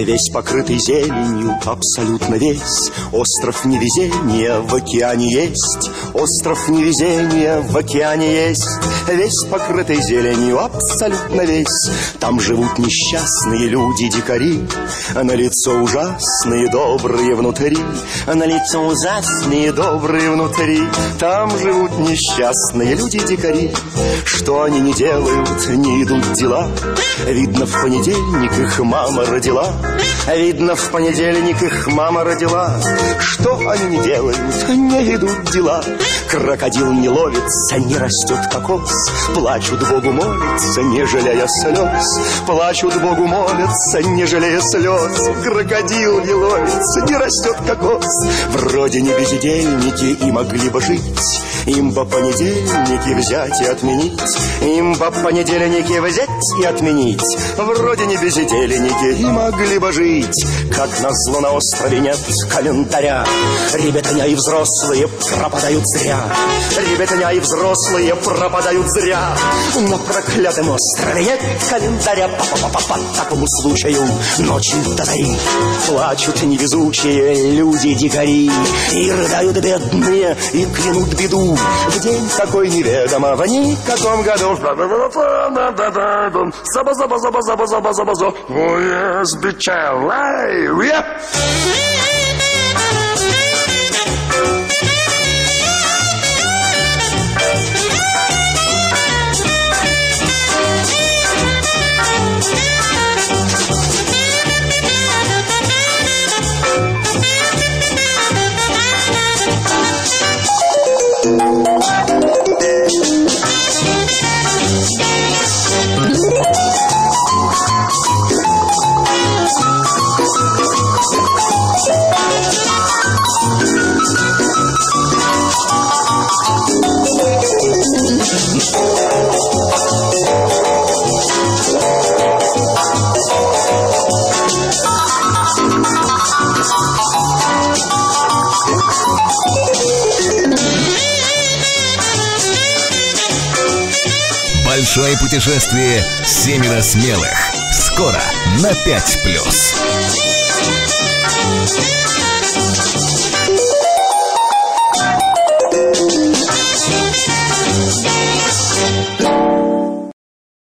весь покрытый зеленью, абсолютно весь. Остров невезения в океане есть, остров невезения в океане есть. Весь покрытый зеленью, абсолютно весь. Там живут несчастные люди-дикари, на лицо ужасные, добрые внутри, на лицо ужасные, добрые внутри. Там живут несчастные люди-дикари. Что они не делают, не идут дела. Видно, в понедельник их мама родила. Видно, в понедельник их мама родила. Что они не делают, не идут дела. Крокодил не ловится, не растет кокос. Плачут Богу, молятся, не жалея слез. Плачут Богу, молятся, не жалея слез. Крокодил не ловится, не растет кокос. Вроде не бездельники и могли бы жить. Им бы понедельники взять и отменить. Им бы понедельники взять и отменить. Вроде не бездельники и могли бы жить. Как назло на острове нет календаря. Ребятня и взрослые пропадают зря. Ребятня и взрослые пропадают зря. На проклятом острове нет календаря. По такому случаю ночью до зари плачут невезучие люди-дикари. И рыдают бедные, и клянут беду. В день такой неведомо, в никаком году. Заба-заба-заба-заба-заба-заба-заба. Oh yes, bitch, alive, yeah. Большое путешествие «Семеро смелых». Скоро на 5+.